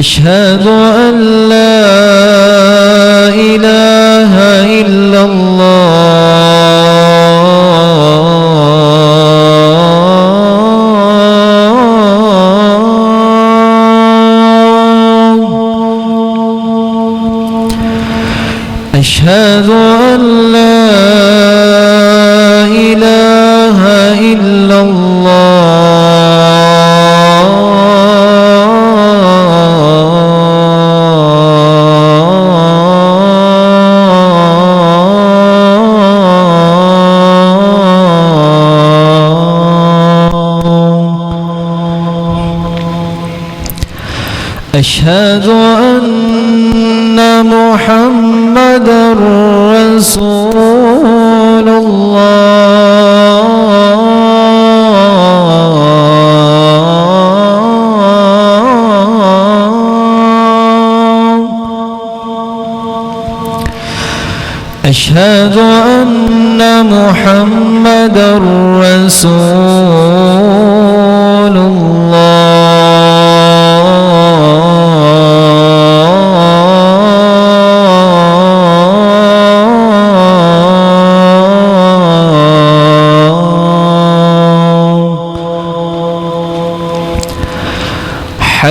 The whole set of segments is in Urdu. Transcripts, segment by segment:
أشهد أن لا إله إلا الله أشهد أن لا إله إلا أشهد أن محمدًا رسول الله أشهد أن محمدًا رسول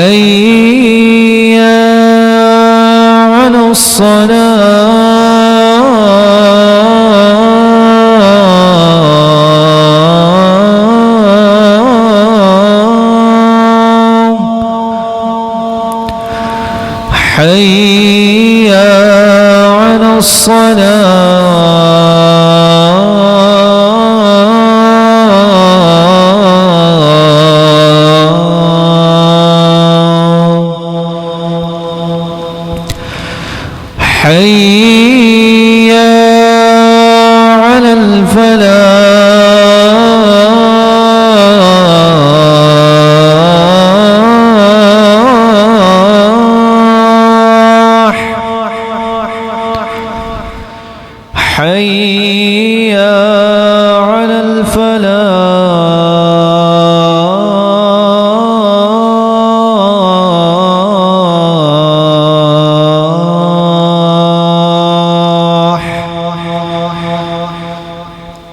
حي على الصلاة حي على حي على الفلاح حي على الفلاح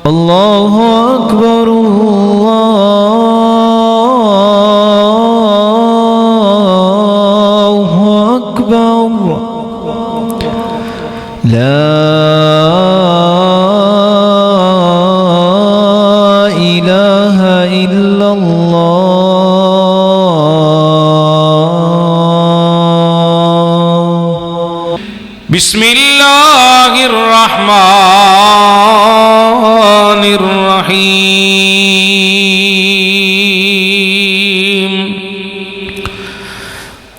الله أكبر الله أكبر لا إله إلا الله بسم الله الرحمن الرحيم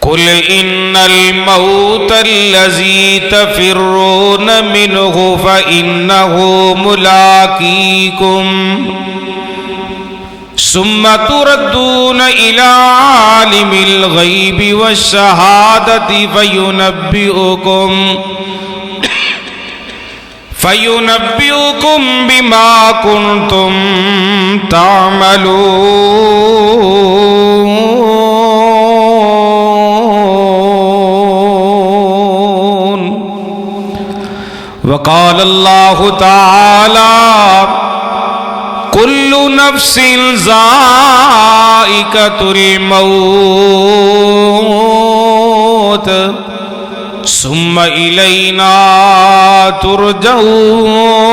قل إن الموت الذي تفرون منه فإنه ملاقيكم ثم تردون إلى عالم الغيب والشهادة فينبئكم بما كنتم تعملون وقال الله تعالى كل نفس ذائقة الموت ثم إلينا ترجعون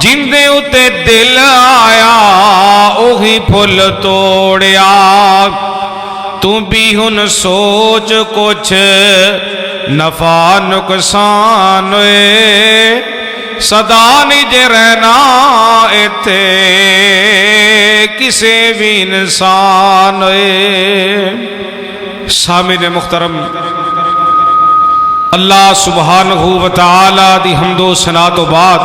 ਜਿੰਦੇ ਉਤੇ ਦਿਲ ਆਇਆ ਉਹੀ ਫੁੱਲ ਤੋੜਿਆ। ਤੂੰ ਵੀ ਹੁਣ ਸੋਚ ਕੁਛ ਨਫਾ ਨੁਕਸਾਨ ਏ, ਸਦਾ ਨਹੀਂ ਜੇ ਰਹਿਣਾ ਇੱਥੇ ਕਿਸੇ ਵੀ ਇਨਸਾਨ ਏ। ਸਾਮਿਨ ਮੁਹਤਰਮ, اللہ سبحانہ و تعالی دی حمد و ثنا تو بعد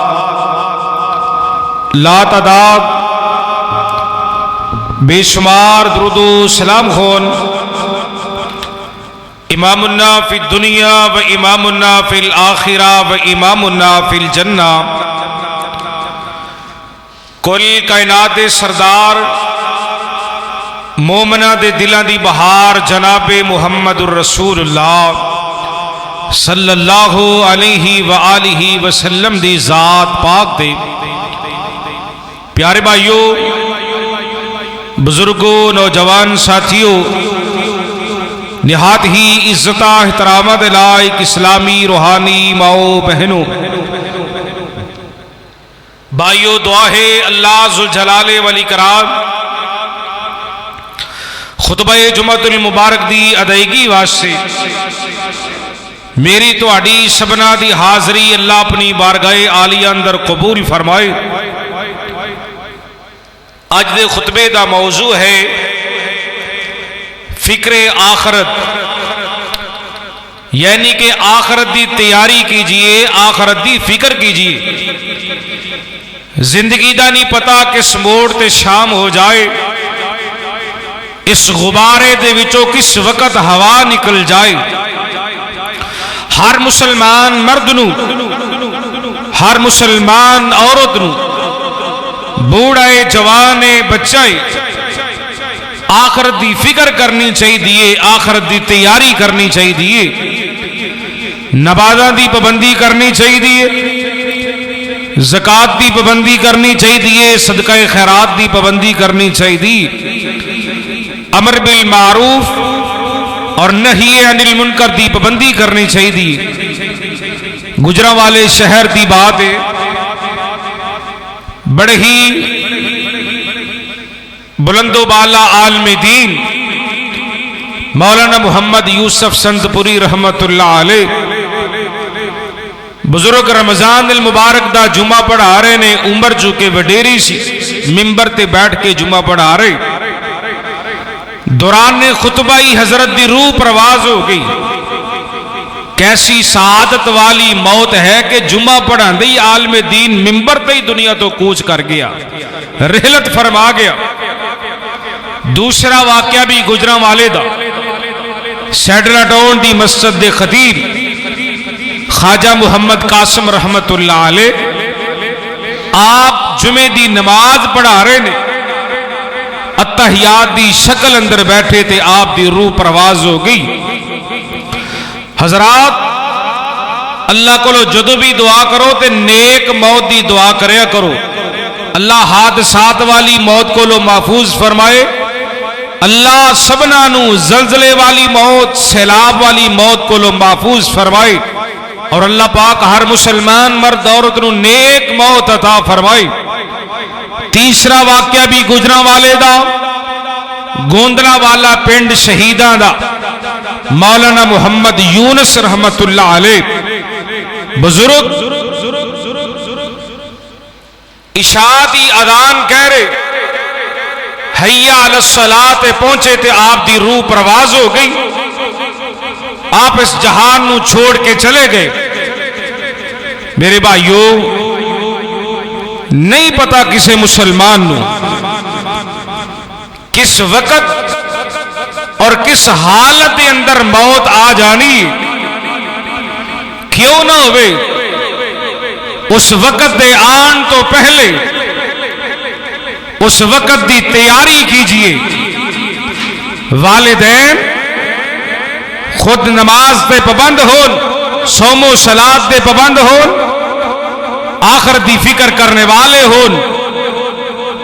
لا تعداد بے شمار درود و سلام ہون امامنا فی الدنیا و امامنا فی الآخرہ و امامنا فی الجنہ، کل کائنات سردار مومنہ دے دلاں دی بہار جناب محمد الرسول اللہ صلی اللہ علیہ وآلہ وسلم دی ذات پاک دے۔ پیارے بھائیو، بزرگوں، نوجوان ساتھیوں، نہایت ہی عزت احترامات لائق اسلامی روحانی ماؤں بہنوں، بھائیو، دعا ہے اللہ ذوالجلال والاکرام خطبہ جمعۃ المبارک دی ادائیگی واسطے میری تہاڈی سبنا دی حاضری اللہ اپنی بارگاہ عالیہ اندر قبول فرمائے۔ اج دے خطبے دا موضوع ہے فکر آخرت، یعنی کہ آخرت دی تیاری کیجئے، آخرت دی فکر کیجئے۔ زندگی دا نہیں پتا کس موڑ تے شام ہو جائے، اس غبارے دے وچوں کس وقت ہوا نکل جائے۔ ہر مسلمان مرد نو، ہر مسلمان عورت نو، بوڑھائے جوانے بچائے آخرت دی فکر کرنی چاہیے، آخرت دی تیاری کرنی چاہیے، نمازاں دی پابندی کرنی چاہیے، زکوٰۃ دی پابندی کرنی چاہیے، صدقہ خیرات دی پابندی کرنی چاہیے، امر بالمعروف اور نہی عن المنکر دی پابندی کرنی چاہیے۔ گجرانوالے شہر دی بات ہے، بڑے ہی بلند و بالا عالم دین مولانا محمد یوسف سنتپوری رحمت اللہ علیہ بزرگ رمضان المبارک دا جمعہ پڑھا رہے نے، عمر چکے وڈیری سی، ممبر تے بیٹھ کے جمعہ پڑھا رہے، دوران خطبہ ہی حضرت دی روح پرواز ہو گئی۔ کیسی سعادت والی موت ہے کہ جمعہ پڑھا دی عالم دین ممبر تے ہی دنیا تو کوچ کر گیا، رحلت فرما گیا۔ دوسرا واقعہ بھی گجرانوالے دا، سیڈلا ٹاؤن دی مسجد دے خطیب خواجہ محمد قاسم رحمت اللہ علیہ آپ جمعے دی نماز پڑھا رہے نے، اتحیات دی شکل اندر بیٹھے تھے، آپ دی روح پرواز ہو گئی۔ حضرات، اللہ کو جدو بھی دعا کرو تے نیک موت دی دعا کریا کرو، اللہ حادثات والی موت کو لو محفوظ فرمائے، اللہ سبنا نو زلزلے والی موت، سیلاب والی موت کو لو محفوظ فرمائے، اور اللہ پاک ہر مسلمان مرد عورت نو نیک موت عطا فرمائے۔ تیسرا واقعہ بھی گجرانوالے دا، گوندلا والا پنڈ شہیداں دا، مولانا محمد یونس رحمت اللہ علیہ بزرگ عشاء دی اذان کہہ رہے، حی علی الصلاۃ پہنچے تے آپ دی روح پرواز ہو گئی، آپ اس جہان نو چھوڑ کے چلے گئے۔ میرے بھائیو، نہیں پتا کسے مسلمان نو کس وقت اور کس حالت کے اندر موت آ جانی، کیوں نہ ہوئے اس وقت دے آن تو پہلے اس وقت دی تیاری کیجئے۔ والدین خود نماز دے پابند ہون، صوم و صلات دے پابند ہون، آخر دی فکر کرنے والے ہون،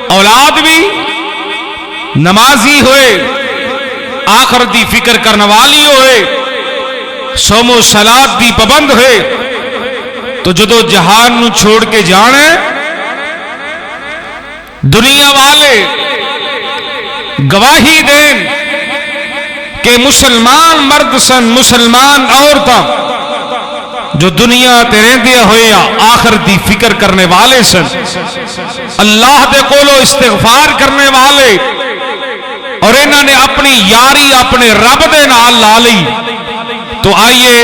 اولاد بھی نمازی ہوئے، آخر دی فکر کرنے والی ہوئے، صوم و صلات دی پابند ہوئے، تو جدو جہان نو چھوڑ کے جانے دنیا والے گواہی دین کہ مسلمان مرد سن مسلمان عورتاں جو دنیا تے رہندے ہوئے آخر دی فکر کرنے والے سن، اللہ دے کولو استغفار کرنے والے، اور انہوں نے اپنی یاری اپنے رب دے نال لا لی۔ تو آئیے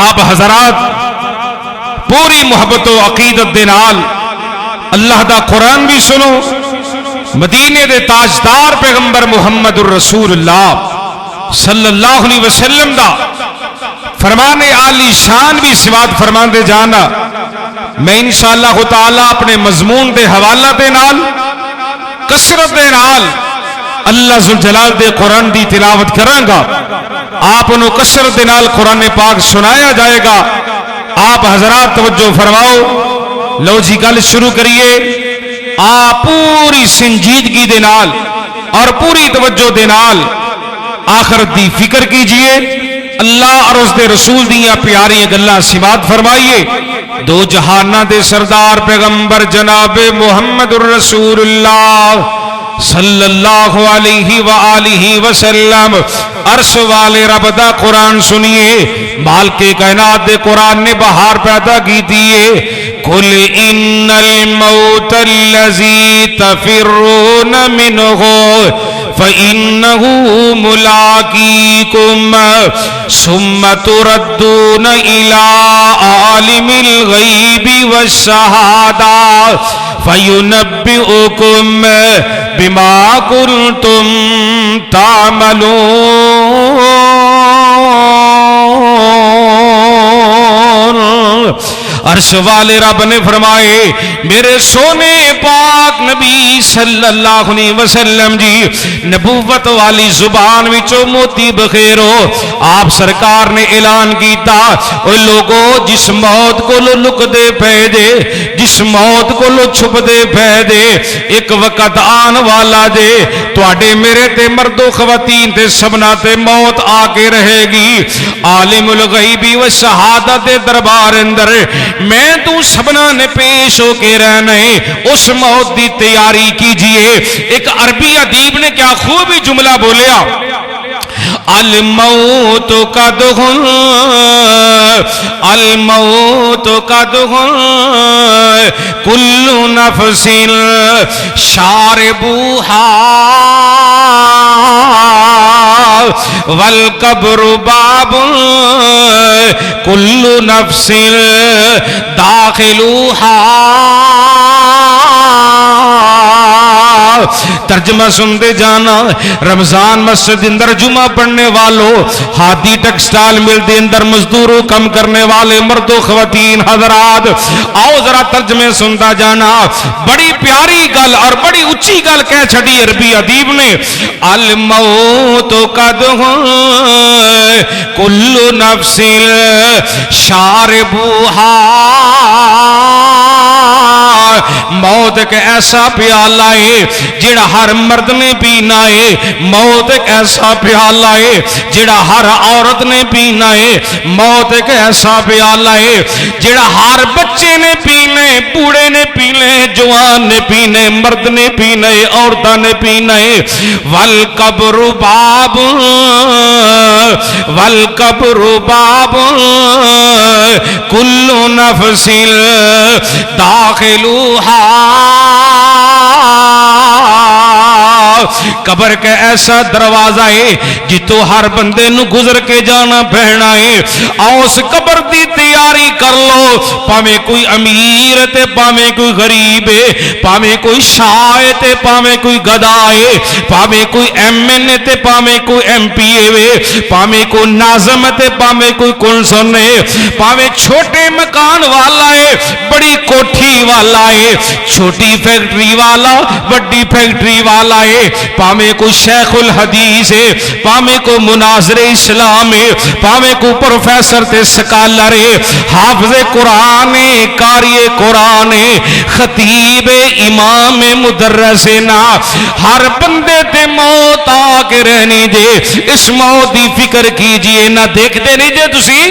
آپ حضرات پوری محبت و عقیدت دے نال اللہ دا قرآن بھی سنو، مدینے دے تاجدار پیغمبر محمد الرسول اللہ صلی اللہ علیہ وسلم دا فرمانے عالی شان بھی سماعت فرمان دے جانا۔ میں انشاءاللہ تعالی اپنے مضمون دے حوالہ دے نال کثرت دے نال اللہ ذوالجلال دے قرآن دی تلاوت کروں گا، آپ انہوں کثرت دے نال قرآن پاک سنایا جائے گا۔ آپ حضرات توجہ فرماؤ، لو جی گل شروع کریے۔ آپ پوری سنجیدگی دے نال اور پوری توجہ دے نال آخرت دی فکر کیجئے، اللہ اور اس دے رسول دیاں پیاری گلاں سماعت فرمائیے۔ دو جہانہ دے سردار پیغمبر جناب محمد الرسول اللہ صلی اللہ علیہ وآلہ وسلم عرش والے رب دا قرآن سنیے۔ مالک کائنات دے قرآن نے بہار پیدا کی دیئے۔ قل ان الموت الذی تفرون منہ فإنه ملاقیکم ثم تردون إلى عالم الغیب والشہادہ فَيُنَبِّئُكُمْ بِمَا كُنْتُمْ تَعْمَلُونَ۔ عرش والے رب نے فرمائے میرے سونے پاک نبی صلی اللہ علیہ وسلم جی، نبوت والی زبان وچوں موتی بخیرو، آپ سرکار نے اعلان کیتا، اوہ لوگو جس موت کو لو لک دے پہ دے، جس موت کو لو چھپ دے پہ دے، ایک وقت آن والا دے تواڈے میرے تے مرد و خواتین تے سبنا تے موت آ کے رہے گی۔ عالم الغیبی و شہادت دربار اندر میں تو سبنا نے پیش ہو کے رہنے، اس موت دی تیاری کیجئے۔ ایک عربی ادیب نے کیا خوبی جملہ بولیا، الموت قدغن الموت قدغن کل نفس شاربوہا والقبر باب کل نفس داخلوہا۔ ترجمہ سن دے جانا، رمضان مسجد اندر جمعہ پڑھنے والوں، ہادی ٹیکسٹائل مل دے اندر مزدوروں کم کرنے والے مرد و خواتین حضرات، آؤ ذرا ترجمے سنتا جانا۔ بڑی پیاری گل اور بڑی اچھی گل کہہ چھڑی عربی ادیب نے، الموت قدغن کل نفس شاربوہا۔ موت ایک ایسا پیالہ ہے جڑا ہر مرد نے پینا ہے، موت ایک ایسا پیالہ ہے جڑا ہر عورت نے پینا ہے، موت ایک ایسا پیالہ ہے جڑا ہر بچے نے پینے، بوڑھے نے پینے، جوان نے پینے، مرد نے پینے، عورتیں نے پینے۔ والقبر باب والقبر باب کل نفس داخلوہا۔ قبر کا ایسا دروازہ ہے جتو ہر بندے نو گزر کے جانا پہنا ہے۔ آؤس قبر دی تیاری کر لو، پاویں کوئی امیر تے پاویں کوئی غریب ہے، پاویں کوئی شاہ تے پاویں کوئی گدا ہے، پاویں کوئی ایم این اے تے پاویں کوئی ایم پی اے، پاویں کوئی ناظم تے پاویں کوئی کنسن ہے، پاویں چھوٹے مکان والا ہے، بڑی کوٹھی والا ہے، چھوٹی فیکٹری والا، بڑی فیکٹری والا ہے، پاویں کوئی شیخ الحدیث ہے، پاویں کوئی مناظر اسلام ہے، پاویں کوئی پروفیسر تے سکالر ہے، حافظ قرآن ہے، قاری قرآن ہے، خطیب امام مدرس نا، ہر بندے تے موت آ کے رہنی دے۔ اس موت دی فکر کیجئے، نہ دیکھتے نہیں جے تسی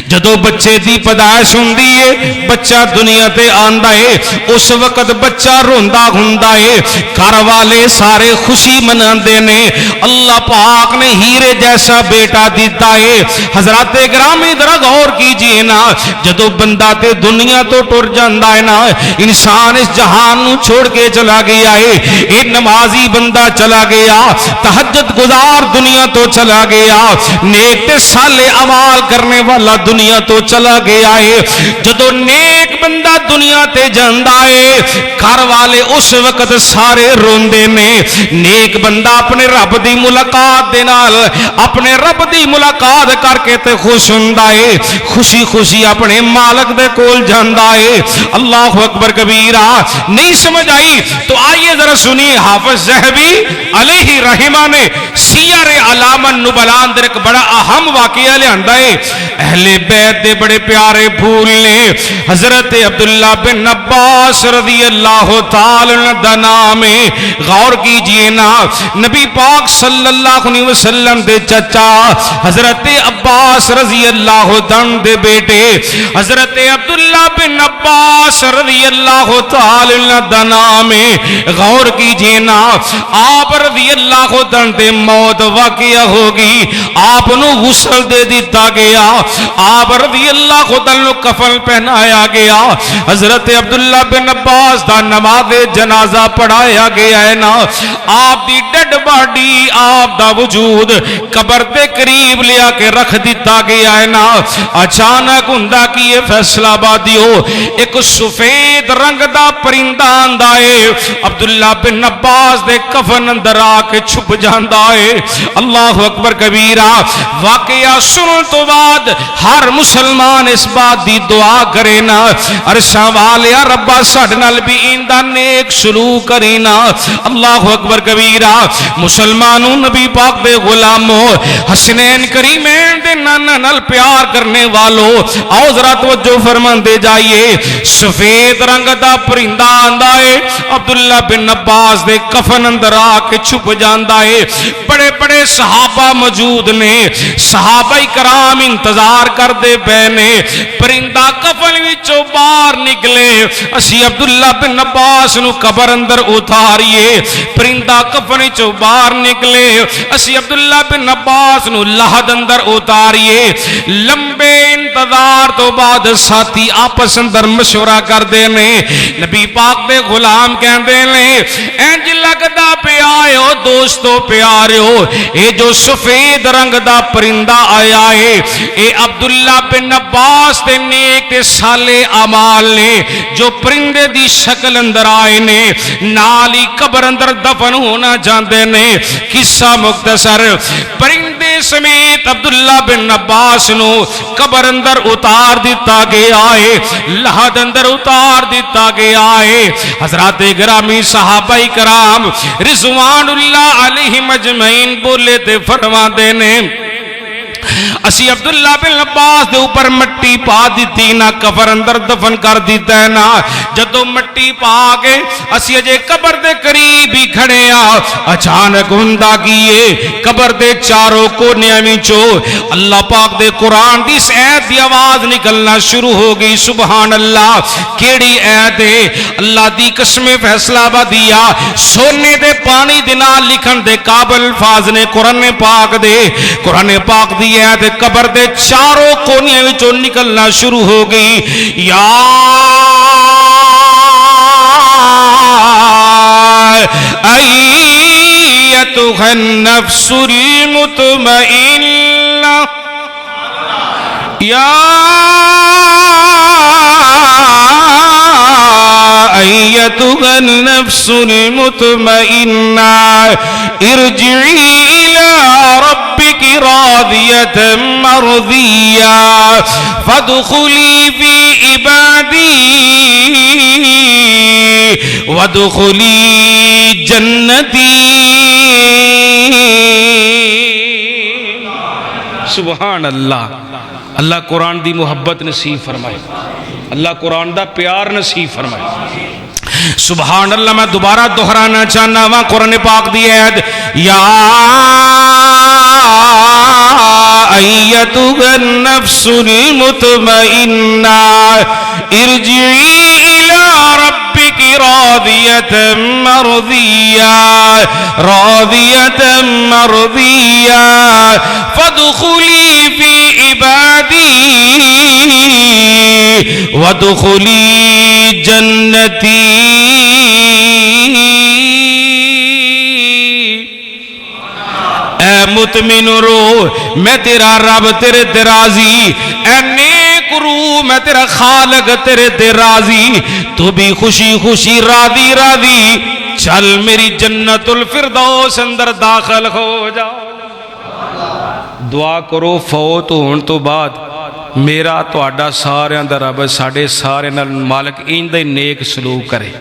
جدو بچے دی پیدائش ہوندی ہے بچہ دنیا تے آندا ہے اس وقت بچہ روندا ہوندا ہے گھر والے سارے خوشی مناندے نے اللہ پاک نے ہیرے جیسا بیٹا دیتا ہے حضرات گرامی ذرا غور کیجئے نا جدو بندہ تے دنیا تو ٹر جاندا ہے نا انسان اس جہان نو چھوڑ کے چلا گیا ہے اے نمازی بندہ چلا گیا تہجد گزار دنیا تو چلا گیا نیک تے صالح اعمال کرنے والا دنیا تو چلا گیا ہے جدو نیک بندہ دنیا تے جاندا ہے گھر والے اس وقت سارے روندے نے نیک بندہ اپنے رب دی ملاقات دے نال اپنے رب دی ملاقات کر کے تے خوش ہوندا ہے خوشی خوشی اپنے مالک دے کول جاندا ہے اللہ اکبر کبیرہ نہیں سمجھ آئی تو آئیے ذرا سنیے حافظ ذہبی علیہ رحمہ نے سیر اعلام النبلاء اندر ایک بڑا اہم واقعہ لے ہے اہل بیت دے بڑے پیارے پھول نے حضرت عبداللہ بن عباس رضی اللہ تعالی عنہ نام غور کیجئے نا نبی پاک صلی اللہ علیہ وسلم دے چچا حضرت عباس رضی اللہ عنہ دے بیٹے حضرت عبداللہ بن عباس رضی اللہ تعالی عنہ نام غور کیجئے نا آپ رضی اللہ عنہ دے موت واقعہ ہوگی آپ نو غسل دے دیتا گیا آپ رضی اللہ عنہ کفن پہنایا گیا حضرت عبداللہ بن عباس دا نماز جنازہ پڑھایا گیا ہے نا آپ دی ڈیڈ باڈی آپ دا وجود قبر دے قریب لیا کے رکھ دیتا گیا ہے نا اچانک ہوندا کہ یہ فیصلہ بادی ہو ایک سفید رنگ دا پرندہ آندا ہے عبداللہ بن عباس دے کفن اندر آ کے چھپ جاندا ہے اللہ اکبر کبیرہ واقعہ سنن تو بعد ہر مسلمان اس بات دی دعا کرے نا عرشاں والیا ربا ساڈے نال بھی ایندا نیک سلوک کرے نا اللہ اکبر کبیرہ مسلمانوں نبی پاک دے غلاموں حسنین کریمین دے نانا نال پیار کرنے والوں آؤ ذرا توجہ فرمان دے جائیے سفید رنگ دا پرندہ آندا ہے عبداللہ بن عباس دے کفن اندر آ کے چھپ جاندا ہے بڑے بڑے صحابہ موجود نے صحابہ کرام انتظار کر دے بینے پرندہ کفن وچوں باہر نکلے اسی عبداللہ بن عباس نو قبر اندر اتاریے پرندہ کفن وچوں باہر نکلے اسی عبداللہ بن عباس نو لحد اندر اتاریے لمبے انتظار تو بعد ساتھی آپس اندر مشورہ کر دے نے نبی پاک دے غلام کہندے نے انج لگدا پیا ہو دوستو پیارو اے جو سفید رنگ دا پرندہ آیا ہے اے عبداللہ بن عباس دے نیک تے صالح اعمال نے جو پرندے دی شکل اندر آئے نے نالی قبر اندر دفن ہونا جاندے نے قصہ مختصر پرندے سمیت عبداللہ بن عباس نو قبر اندر اتار دیتا گیا ہے لحد اندر اتار دیتا گیا ہے حضرات گرامی صحابہ کرام رضوان اللہ علیہ مجمعین بولے تے فرما دینے اسی عبداللہ بن عباس دے اوپر مٹی پا دیتی نا قبر اندر دفن کر دیتا ہے نا جدو مٹی پا کے اسی اجے قبر دے قریب ہی کھڑے اچانک ہوندا کیے قبر دے چاروں کونیاں وچوں اللہ پاک دے قرآن دی اس ایت دی آواز نکلنا شروع ہو گئی سبحان اللہ کیڑی ایت ہے اللہ دی قسم فیصلہ بدیا سونے دے پانی دے نال لکھن دے قابل الفاظ نے قرآن پاک دی ایت قبر دے چاروں کونیاں وچوں نکلنا شروع ہو گئی یا ایتھا النفس المطمئنہ یا ایتھا النفس المطمئنہ ارجعی الی ربک راضیۃ مرضیہ فادخلی فی عبادی وادخلی جنتی سبحان اللہ اللہ قرآن دی محبت نصیب فرمائے اللہ قرآن دا پیار نصیب فرمائے سبحان اللہ میں دوبارہ دہرانا چاہنا قرآن پاک دی ایت یا أيتها النفس المطمئنة ارجعي إلى ربك راضية مرضية فادخلي في عبادي وادخلي جنتي. اے مطمئن روح میں تیرا رب تیرے تے راضی، اے نیک روح میں تیرا خالق تیرے تے راضی، تو بھی خوشی خوشی راضی راضی چل میری جنت الفردوس اندر داخل ہو جا. دعا کرو فوت ہون تو بعد میرا تہاڈا سارے دا رب ساڈے سارے نال مالک ایندے نیک سلوک کرے.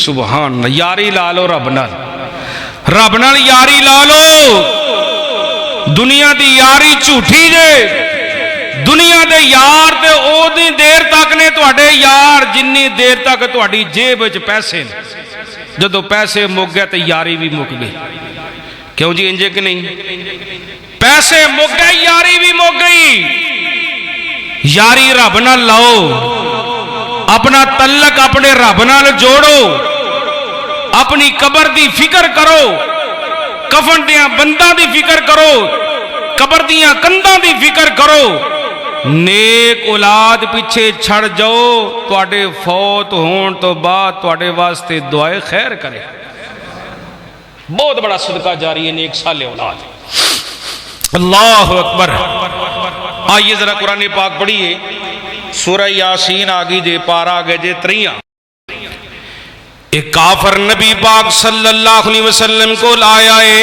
سبحان اللہ. یاری لا لو رب نال یاری لا لو. دنیا دی یاری جھوٹی جے. دنیا دے یار تے او دی دیر تک نے تہاڈے یار جنی دیر تک تہاڈی جیب وچ پیسے نے. جدو پیسے مک گئے تے یاری بھی مک گئی. کیوں جی انجے کہ نہیں؟ پیسے مک گئے یاری بھی مک گئی. یاری رب نال لاؤ، اپنا تعلق اپنے رب نال جوڑو، اپنی قبر دی فکر کرو، کفن دیاں بنداں دی فکر کرو، قبر دیاں کنداں دی فکر کرو. نیک اولاد پیچھے چھڑ جاؤ، تواڈے فوت ہون تو بعد تواڈے واسطے دعائے خیر کرے. بہت بڑا صدقہ جاری ہے نیک صالح اولاد. اللہ اکبر. آئیے ذرا قرآن پاک پڑھیے سورہ یاسین آگی جے پارا آگے جے 3. ایک کافر نبی پاک صلی اللہ علیہ وسلم کو لایا ہے.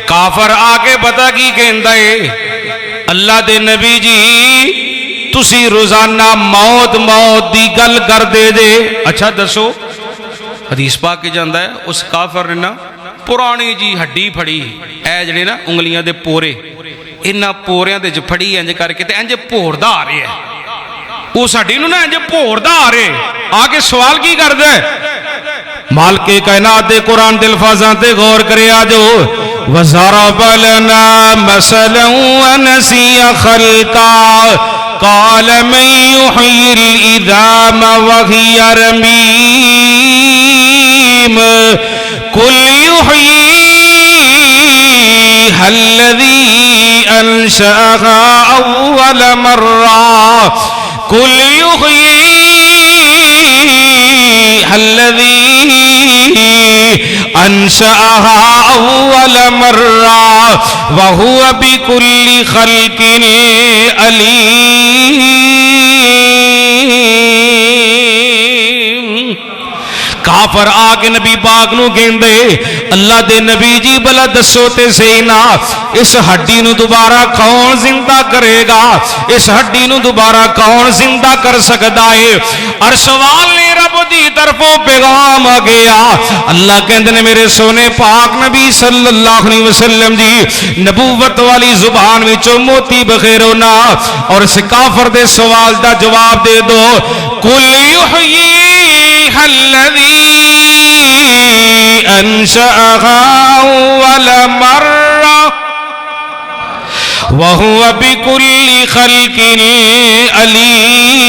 کافر آگے پتہ کی کہندا ہے اللہ دے نبی جی تسی روزانہ موت دی گل کر دے دے. اچھا دسو. حدیث پاک کے جاندہ ہے اس کافر نے نا پرانی جی ہڈی پھڑی اے جڑے نا انگلیاں دے پورے انہاں پوریاں دے جو پھڑی انج کر کے تے انج پھوڑدا آ رہے ہے. اس ہڈی نو نا انج پھوڑدا آ رہے. آگے سوال کی کر دے مالک کائنات دے قرآن دے الفاظاں تے غور کرے آجو. وَضَرَبَ لَنَا مَثَلًا وَنَسِيَ خَلْقًا قَالَ مَن يُحْيِي الْعِظَامَ وَهِيَ رَمِيمٌ قُلْ يُحْيِيهَا الَّذِي أَنشَأَهَا أَوَّلَ مَرَّةٍ قُلْ يُحْيِيهَا الَّذِي أَنشَأَهَا أَوَّلَ مَرَّةٍ وَهُوَ بِكُلِّ خَلْقٍ عَلِيمٌ. کافر آگے نبی پاک نو کہندے اللہ دے نبی جی بلا دسو تے سینا اس ہڈی نو دوبارہ کون زندہ کرے گا؟ اس ہڈی نو دوبارہ کون زندہ کر سکتا ہے؟ عرش والے رب دی طرفوں پیغام آ گیا. اللہ کہندے نے میرے سونے پاک نبی صلی اللہ علیہ وسلم جی نبوت والی زبان وچوں موتی بخیرو نا اور اس کافر دے سوال دا جواب دے دو. قل یحییہا الذی انشأہا اول مرہ وَهُوَ بِكُلِّ خَلْقٍ عَلِيمٌ.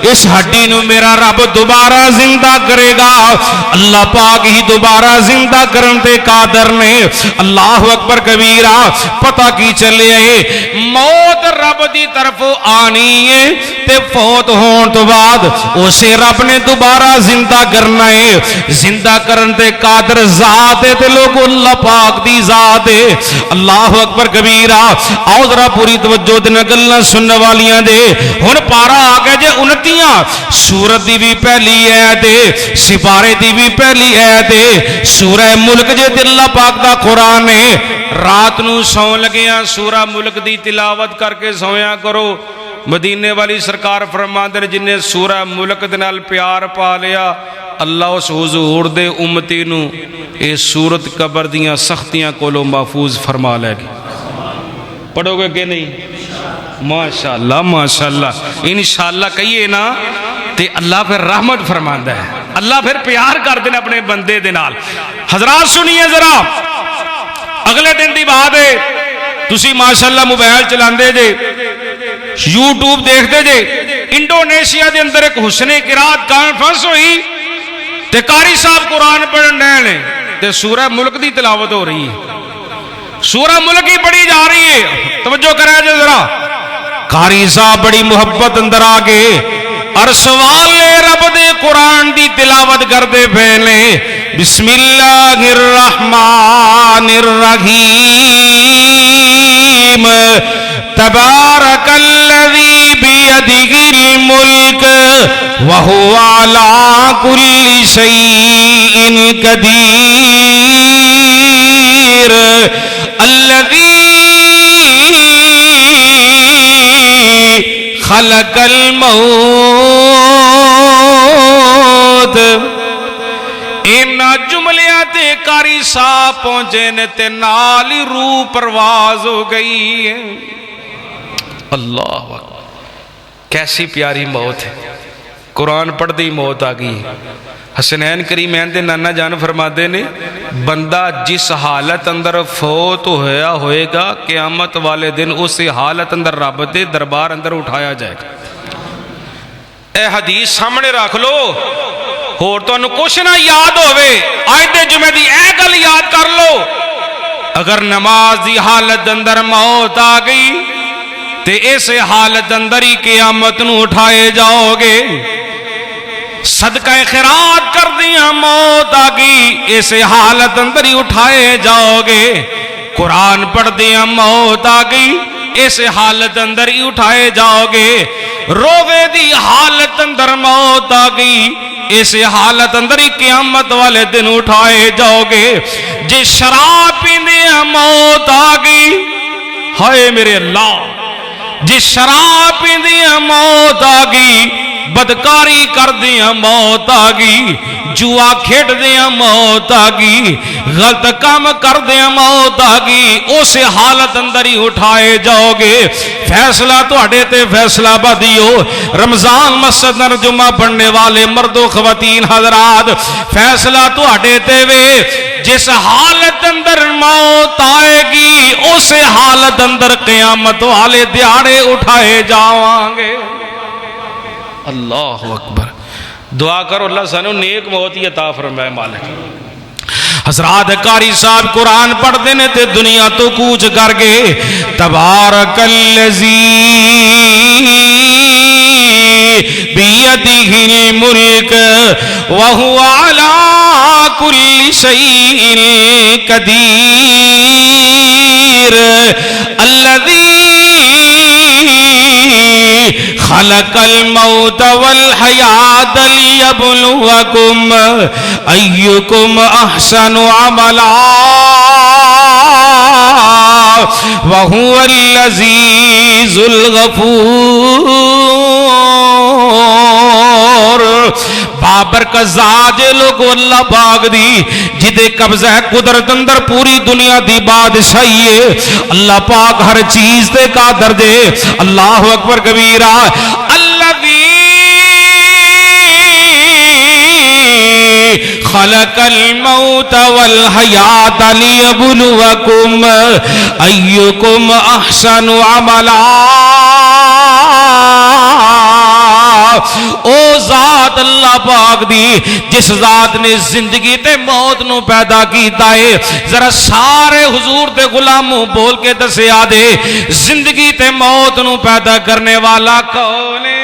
اس ہڈی نو میرا رب دوبارہ زندہ کرے گا. اللہ پاک ہی دوبارہ زندہ کرن تے قادر نے. اللہ اکبر کبیرہ. پتہ کی چلے موت رب دی طرف آنی ہے تے فوت ہون تو بعد اسے رب نے دوبارہ زندہ کرنا ہے. زندہ کرن تے قادر ذات ہے تے لوگ اللہ پاک دی ذات ہے. اللہ اکبر کبیرہ. آؤ ذرا پوری توجہ دے گلاں سننے والیاں دے. ہن پارا آ گیا جے 29 سورت دی بھی پہلی آیت ہے سپارے دی بھی پہلی آیت ہے سورہ ملک جے اللہ پاک دا قرآن ہے. رات نو سون لگیاں سورہ ملک دی تلاوت کر کے سویا کرو. مدینے والی سرکار فرماندے نے جن نے سورہ ملک دے نال پیار پا لیا اللہ اس حضور دے امتی نو اے سورت قبر دیاں سختیاں کولو محفوظ فرما لے گی. پڑھو گے کہ نہیں؟ ماشاءاللہ ماشاءاللہ. انشاءاللہ کہیے نا تے اللہ پھر رحمت فرماندا ہے. اللہ پھر پیار کر دے اپنے بندے دے نال. حضرات سنیے ذرا اگلے دن دی بات ہے تسی ماشاءاللہ موبائل چلاندے جے یوٹیوب دیکھتے جے انڈونیشیا دے اندر ایک حسن قرات کانفرنس ہوئی تے قاری صاحب قرآن پڑھن رہے نے تے سورہ ملک دی تلاوت ہو رہی ہے سورہ ملک ہی پڑھی جا رہی ہے توجہ کرے جے ذرا قاری صاحب بڑی محبت اندر آگے اور سوال رب دے قرآن دی تلاوت کر دے پہلے بسم اللہ الرحمن الرحیم تبارک الذی بیدہ الملک وہو علی کل شیء قدیر الذی خلق الموت ان جملیاں تے قاری صاحب پہنچے نے تے نالی روح پرواز ہو گئی ہے اللہ اکبر کیسی پیاری موت ہے قرآن پڑھ دی موت آگئی حسنین کریمین دے نانا جان فرما دے نے بندہ جس حالت اندر فوت ہویا ہوئے گا قیامت والے دن اسی حالت اندر رب دے دربار اندر اٹھایا جائے گا اے حدیث سامنے رکھ لو اور تو انہوں کچھ نہ یاد ہوئے آج دے جمعہ دی اے گل یاد کر لو اگر نماز دی حالت اندر موت آگئی تے ایسے حالت اندر ہی قیامت نو اٹھائے جاؤ گے صدقہ خیرات کر دیا موت آگئی ایسے حالت اندر ہی اٹھائے جاؤ گے قرآن پڑھ دیا موت آگئی ایسے حالت اندر ہی اٹھائے جاؤ گے روے دی حالت اندر موت آگئی ایسے حالت اندر ہی قیامت والے دن اٹھائے جاؤ گے جے شراب پیندیا موت آگئی ہائے میرے اللہ جے شراب پیندیا موت آگئی بدکاری کر دیا موت آگئی جوا کھیٹ دیا موت آگئی غلط کام کر دیا موت آگئی اسے حالت اندر ہی اٹھائے جاؤ گے فیصلہ تو اڑے تے فیصلہ بدیو رمضان مسجد نر جمعہ پڑھنے والے مرد و خواتین حضرات فیصلہ تو اڑے تے وے جس حالت اندر موت آئے گی اسے حالت اندر قیامت والے دیاڑے اٹھائے جاؤں گے اللہ اکبر دعا کرو اللہ سانو نیک موت ہی عطا فرمائے مالک حضرات قاری صاحب قرآن پڑھ دینے تے دنیا تو کوچ کر گئے تبارک الذی بیدہ الملک وہو علی کل شیء قدیر الذی خلق الموت والحیات لیبلوکم ایکم احسن عملا وہو العزیز الغفور بابر کا زاج لوگو اللہ باغ دی جدے قبضہ ہے قدرت اندر پوری دنیا دی بادشاہی ہے اللہ پاک ہر چیز دے قادر دے اللہ اکبر کبیرہ خلق الموت والحیات لیبلوکم ایکم احسن عملا او ذات اللہ پاک دی جس ذات نے زندگی تے موت نو پیدا کیتا ہے ذرا سارے حضور تے غلاموں بول کے دسیا دے زندگی تے موت نو پیدا کرنے والا کون ہے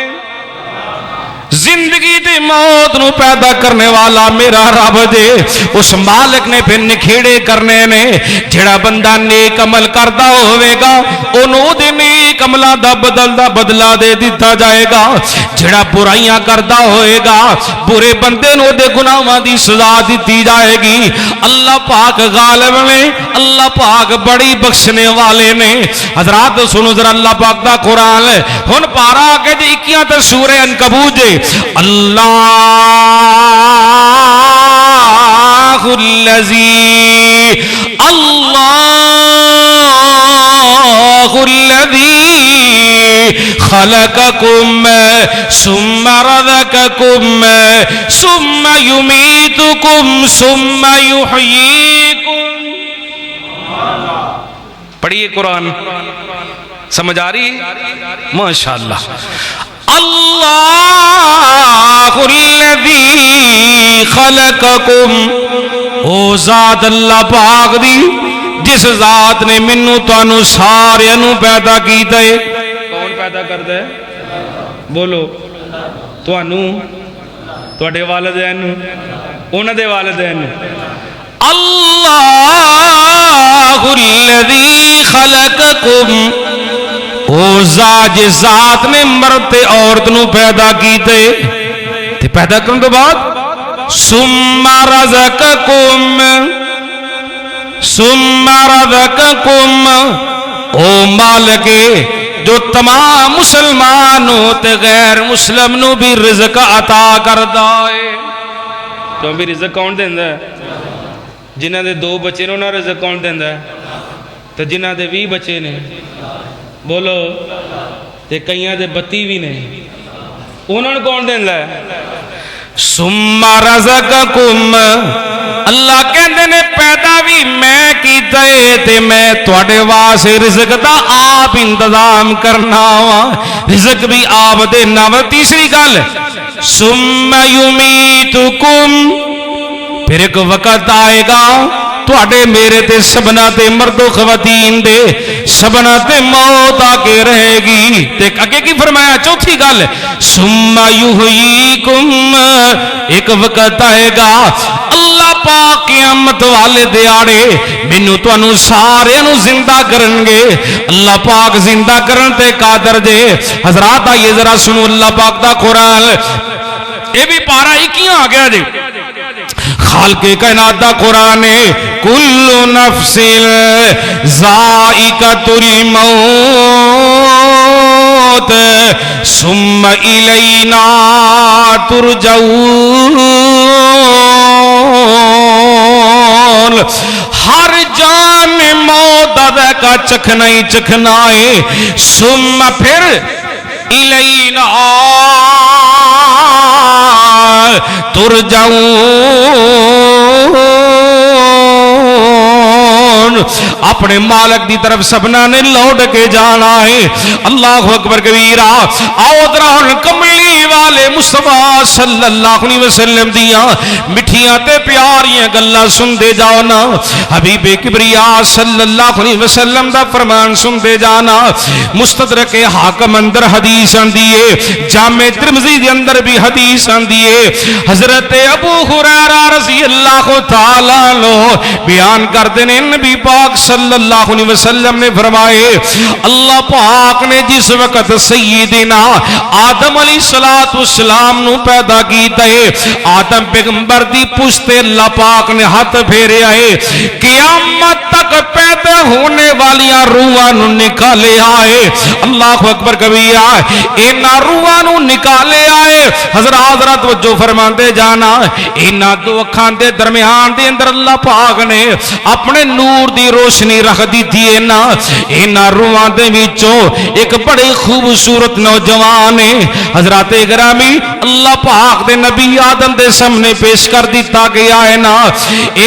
زندگی تے موت نو پیدا کرنے والا میرا رب دے اس مالک نے پھر نکھیڑے کرنے نے جڑا بندہ نیک عمل کردا ہوئے گا انہوں دے نیک عملہ دا بدلہ دے دیتا جائے گا جڑا برائیاں کردا ہوئے گا برے بندے نو دے گناہاں دی سزا دیتی جائے گی اللہ پاک غالب نے اللہ پاک بڑی بخشنے والے نے حضرات سنو ذرا اللہ پاک دا قرآن ہن پارا کے جی 21 تے سورہ عنکبوت جے اللہ الذی خلقکم ثم رزقکم ثم یمیتکم ثم یحییکم پڑھیے قرآن، سمجھ آ رہی ہے؟ ماشاءاللہ. اللہ الذی خلقکم، او ذات اللہ پاک دی جس ذات نے منو تانوں سارے نو پیدا کیتا ہے. کون پیدا کرتا ہے؟ بولو. تانوں، تواڈے والدین، انہاں دے والدین. اللہ الذی خلقکم، او ذات ذات نے مرد تے عورت نو پیدا کیتے تے پیدا کرن تو بعد ثم رزقکم، او مالک جو تمام مسلمانوں تے غیر مسلم نو بھی رزق عطا کردا ہے. تو بھی رزق کون دیندا ہے؟ جنہ دے 2 بچے نے انہاں رزق کون دیندا ہے؟ تو جنہ دے 20 بچے نے بولو تے کئیاں دے 32 بھی نے انہاں کون دیندا ہے؟ ثم رزقکم، اللہ کہندے نے پیدا بھی میں کیتا ہے تے میں تواڈے واسطے رزق دا آپ انتظام کرنا وا، رزق بھی آپ دینا وا. تیسری گل ثم یمیتکم، پھر ایک وقت آئے گا تواڈے میرے تے سبنا تے مرد و خواتین دے سبنا تے موت آ کے رہے گی. تے اگے کی فرمایا؟ چوتھی گل ثم یحییکم، ایک وقت آئے گا اللہ پاک قیامت والے دیاڑے مینوں تانوں سارے نو زندہ کرن گے. اللہ پاک زندہ کرن تے قادر دے. حضرات آئیے ذرا سنو اللہ پاک دا قرآن. اے بھی پارا 21 آ گیا جی. خالق کائنات دا قرآن ہے. کل نفس ذائقۃ الموت ثم الینا ترجعون. ہر جان موت کا چکھنا ہی چکھنا ہے. ثم پھر الینا ترجعون، اپنے مالک دی طرف سبنا نے لوٹ کے جانا ہے. اللہ اکبر کبیرہ. آؤ ذرا ہن کملی والے مصطفیٰ صلی اللہ علیہ وسلم دیاں مٹھیاں تے پیاریاں گلاں سندے جاؤ نا. حبیب کبریا صلی اللہ علیہ وسلم دا فرمان سندے جانا. مستدرک حاکم اندر حدیث آندی ہے، جامع ترمذی دے اندر بھی حدیث آندی ہے. حضرت ابو ہریرہ رضی اللہ تعالیٰ عنہ بیان کرتے ہیں نبی پاک صلی اللہ علیہ وسلم نے فرمائے اللہ پاک نے جس وقت سیدنا آدم علیہ السلام نو پیدا کیتا ہے، آدم پیغمبر دی پشتے اللہ پاک نے ہاتھ پھیرے آئے. قیامت تک پیدا ہونے والیاں روحاں نو نکالے آئے. اللہ اکبر کبیرہ. انہاں روحاں نو نکالے آئے. حضرات توجہ فرماندے جانا. انہاں دو اکھاں دے درمیان دے اندر اللہ پاک نے اپنے نور دی روشنی رکھ دیتی ہے نا. انہاں روحاں دے وچوں ایک بڑے خوبصورت نوجوان ہے. حضرات گرامی اللہ پاک دے نبی آدم دے سامنے پیش کر دیتا گیا ہے نا.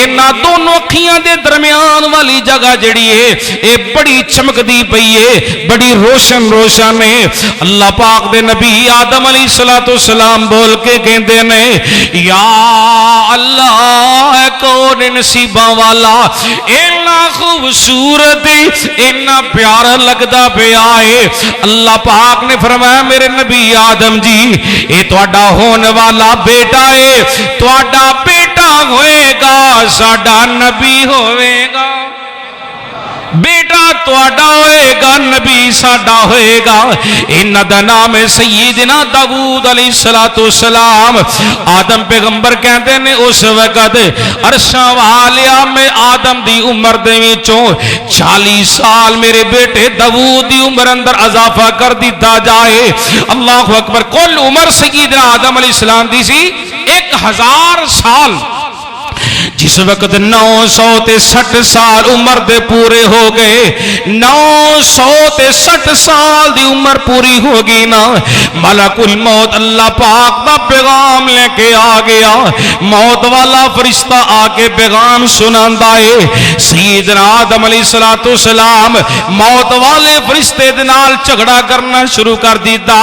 انہاں دونوں اکھیاں دے درمیان والی جگہ جڑی ہے اے بڑی چمکدی پئی ہے، بڑی روشن روشن ہے. اللہ پاک دے نبی آدم علیہ السلام بول کے کہندے نے یا اللہ کون نصیباں والا اینا خوبصورت اینا پیارا لگدا پیا ہے. اللہ پاک نے فرمایا میرے نبی آدم جی اے تواڈا ہونے والا بیٹا ہے، تواڈا بیٹا ہوئے گا ساڈا نبی ہوئے گا. بیٹا تواڈا ہوئے گا نبی ساڈا ہوئے گا. انہاں دا نام ہے سیدنا داؤد علیہ السلام. آدم پیغمبر کہندے نے اس وقت عرشاں والیا میں آدم دی عمر دے وچوں 40 سال میرے بیٹے داؤد دی عمر اندر اضافہ کر دیتا جائے. اللہ اکبر. کل عمر سیدنا آدم علیہ السلام دی سی 1000 سال. جس وقت 960 سال عمر دے پورے ہو گئے، 960 سال دی عمر پوری ہو گئی نا، ملک الموت اللہ پاک دا پیغام لے کے آ گیا، موت والا فرشتہ آ کے پیغام سناندا ہے۔ سیدنا آدم علیہ السلام موت والے فرشتے دے نال جھگڑا کرنا شروع کر دیتا۔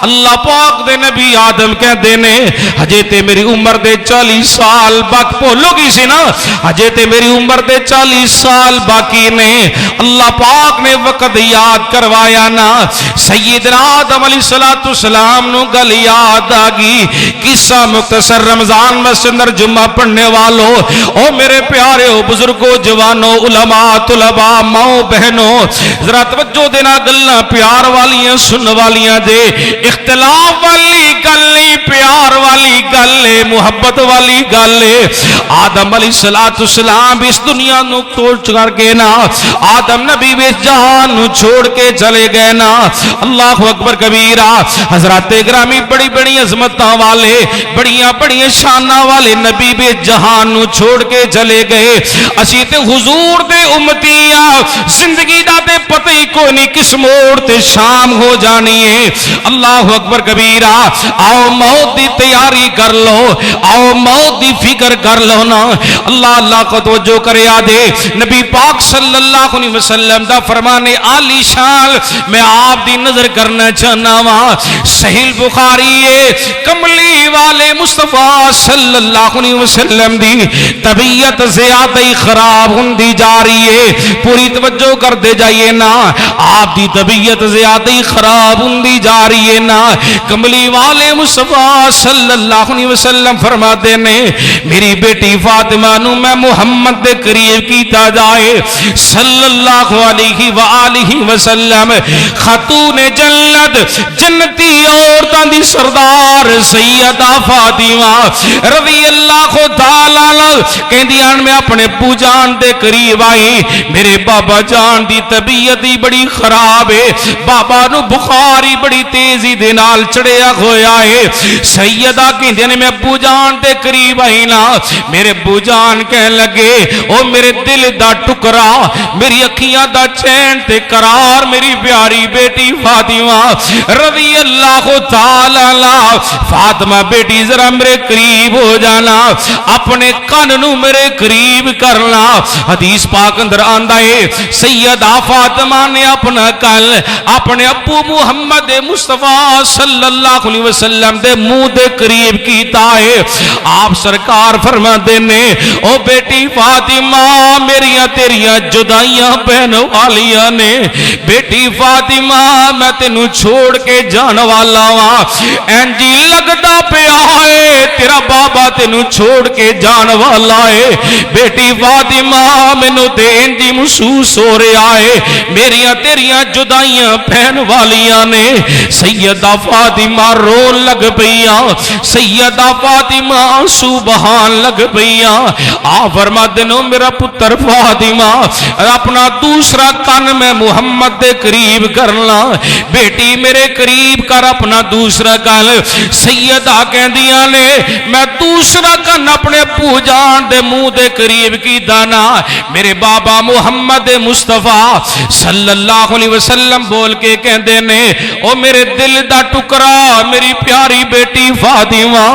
اللہ پاک دے نبی آدم کہندے نے ہجے تے میری عمر دے 40 سال باقی، بولو گی سی نا، ہجے تے میری عمر دے 40 سال باقی نے۔ اللہ پاک نے وقت یاد کروایا نا، سیدنا آدم علیہ السلام نو گل یاد آ گئی۔ قصہ مختصر، رمضان مسجد اندر جمعہ پڑھنے والوں، او میرے پیارے ہو بزرگوں، جوانوں، علماء، طلباء، ماؤں بہنوں، ذرا توجہ دینا، گلاں پیار والیاں سن والیاں دے، اختلاف والی گل نہیں، پیار والی گل ہے، محبت والی گل ہے۔ آدم علیہ السلام اس دنیا نو چھوڑ کے نا، آدم نبی اس جہان نو چھوڑ کے چلے گئے نا، اللہ اکبر کبیرہ۔ حضرات گرامی بڑی بڑی عظمتاں والے، بڑیاں بڑیاں شاناں والے نبی بھی جہان نو چھوڑ کے چلے گئے۔ اسی تے حضور دے امتی آ، زندگی دا تے پتہ ہی کوئی نہیں کس موڑ تے شام ہو جانی ہے۔ اللہ اکبر کبیرہ۔ آؤ موت دی تیاری کر لو، آؤ موت دی فکر کر لو نا۔ اللہ کو توجہ کرے آدھے نبی پاک صلی اللہ علیہ وسلم دا فرمان عالی شان میں آپ دی نظر کرنا چاہنا وا۔ صحیح بخاری ہے، کملی والے مصطفیٰ صلی اللہ علیہ وسلم دی طبیعت زیادہ ہی خراب ہوندی جا رہی ہے، پوری توجہ کر دے جائیے نا، آپ دی طبیعت زیادہ ہی خراب ہوندی جا رہی ہے نا۔ کملی والے مصطفیٰ صلی اللہ علیہ وسلم فرماتے نے میری بیٹی فاطمہ نو میں محمد دے قریب کیتا جائے صلی اللہ علیہ وآلہ وسلم۔ خاتون جنت، جنتی عورتاں دی سردار سیدہ فاطمہ رضی اللہ تعالی عنہ کہندیاں میں اپنے ابو جان دے قریب آئی، میرے بابا جان دی طبیعت ہی بڑی خراب ہے، بابا نو بخاری بڑی تیزی دے نال چڑھیا ہویا ہے۔ سیدہ کہندیاں نے میں ابو جان دے قریب آئی نا، میرے ابو جان کہن لگے او میرے دل دا ٹکڑا، میری اکھیاں دا چین تے قرار، میری پیاری بیٹی فاطمہ رضی اللہ تعالی عنہ۔ فاطمہ بیٹی ذرا میرے قریب ہو جانا، اپنے کان نو میرے قریب کرنا۔ حدیث پاک اندر آندا ہے سیدہ فاطمہ نے اپنا کان اپنے ابو محمد مصطفیٰ صلی اللہ علیہ وسلم دے منہ دے قریب کیتا ہے۔ آپ سرکار فرماتے نے او بیٹی فاطمہ میریاں تیریاں جدائیاں بہن والیاں نے، بیٹی فاطمہ میں تینوں چھوڑ کے جان والا وا، اینجی لگدا پیا ہے تیرا بابا تینوں چھوڑ کے جان والا ہے، بیٹی فاطمہ مینوں تے اینجی محسوس ہو رہا ہے میریاں تیریاں جدائیاں بہن والیاں نے۔ سیدہ فاطمہ رون لگ پئیاں، سیدہ فاطمہ آنسو بہان لگ پئیاں۔ آپ فرماتے نو میرا پتر فاطمہ اپنا دوسرا کان میں محمد دے قریب کرنا، بیٹی میرے قریب کر اپنا دوسرا کان۔ سیدہ کہندیاں نے میں دوسرا کان اپنے ابو جان دے منہ دے قریب کی دانا، میرے بابا محمد مصطفیٰ صلی اللہ علیہ وسلم بول کے کہندے نے او میرے دل دا ٹکڑا، میری پیاری بیٹی فاطمہ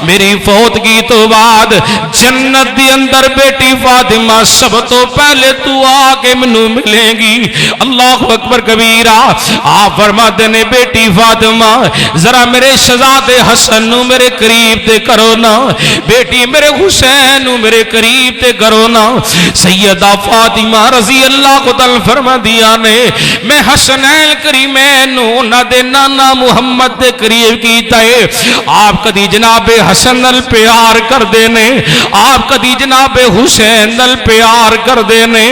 میری فوتگی تو بعد جنت دی اندر بیٹی فاطمہ سب تو پہلے تو آ کے منو ملے گی۔ اللہ اکبر کبیرہ۔ آپ فرماتے نے بیٹی فاطمہ ذرا میرے شہزادے حسن نو میرے قریب تے کرو نا، بیٹی میرے حسین نو میرے قریب تے کرو نا۔ سیدہ فاطمہ رضی اللہ کو تعالی فرما دیا نے میں حسنین کریمین نو نہ دے نانا محمد دے قریب کیتا ہے۔ آپ کدی جناب حسن نال پیار کر دینے، آپ کدی جناب حسین نال پیار کر دینے،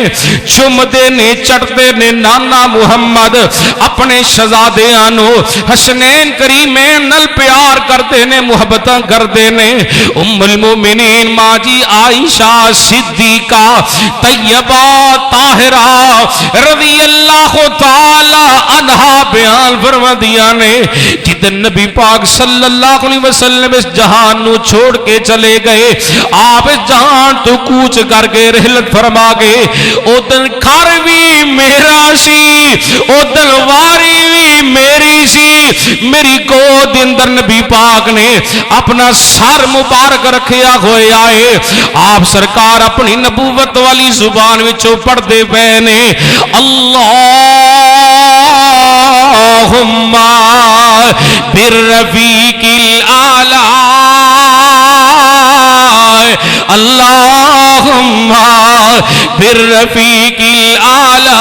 چم دینے چٹ دینے نانا محمد اپنے شہزادیاں نو حسنین کریمین نال پیار کر دینے، محبتاں کر دینے۔ ام المومنین ماں جی عائشہ صدیقہ طیبہ طاہرہ رضی اللہ تعالی عنہا بیان فرما دیا نے جدن نبی پاک صلی اللہ علیہ وسلم اس جہان نو چھوڑ کے چلے گئے آپ جہان تو کوچ کر کے رحلت فرما گئے او دن گھر بھی میرا سی او دن واری بھی میری سی میری گود اندر نبی پاک نے اپنا سر مبارک رکھیا ہوئے آئے آپ سرکار اپنی نبوت والی زبان وچوں پڑھدے پے نے اللہم بالرفیق الاعلی اللہم بالرفیق الاعلی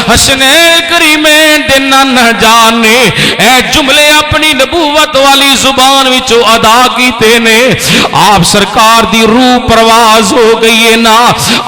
حسنین کریمین دینا نہ جانے اے جملے اپنی نبوت والی زبان وچو ادا کیتے نے آپ سرکار دی روح پرواز ہو گئی ہے نا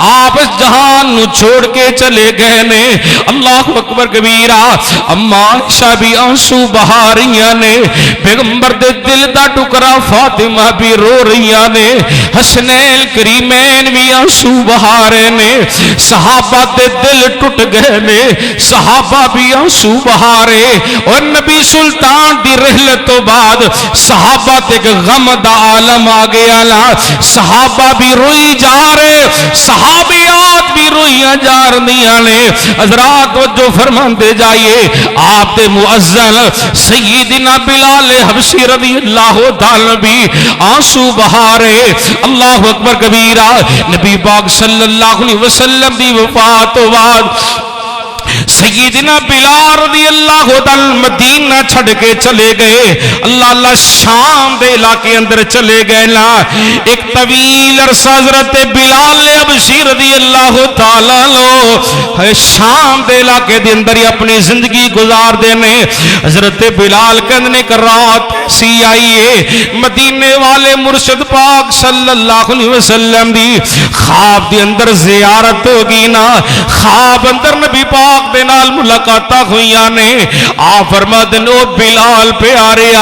آپ اس جہان نو چھوڑ کے چلے گئے نے اللہ اکبر کبیرہ اما عائشہ بھی آنسو بہا رہیاں نے پیغمبر دے دل دا ٹکرا فاطمہ بھی رو رہیاں نے حسنین کریمین بھی آنسو بہا رہے نے صحابہ دے دل ٹوٹ گئے نے صحابہ بھی آنسو بہا رہے اور نبی سلطان دی رحلت تو بعد صحابہ تے غم دا عالم آگیا لا صحابہ بھی روئی جا رہے صحابیات بھی روئیاں جا رہیاں نے حضرات جو فرماندے جائیے آپ دے مؤذن سیدنا بلال حبشی رضی اللہ تعالی بھی آنسو بہا رہے اللہ اکبر کبیرہ نبی پاک صلی اللہ علیہ وسلم دی وفات تو بعد سیدنا بلال رضی اللہ تعالی مدینہ چھڑ کے چلے گئے اللہ شام دے علاقے اندر چلے گئے نا ایک طویل عرصہ حضرت بلال حبشی رضی اللہ تعالی لو شام دے علاقے دے اندر ہی اپنی زندگی گزار دینے حضرت بلال کہنے کہ رات سی آئیے مدینے والے مرشد پاک صلی اللہ علیہ وسلم دی خواب دے اندر زیارت ہوگی نا خواب اندر نبی پاک دے نال ملاقاتہ ہوئیاں نے آپ فرما دن او بلال پیارے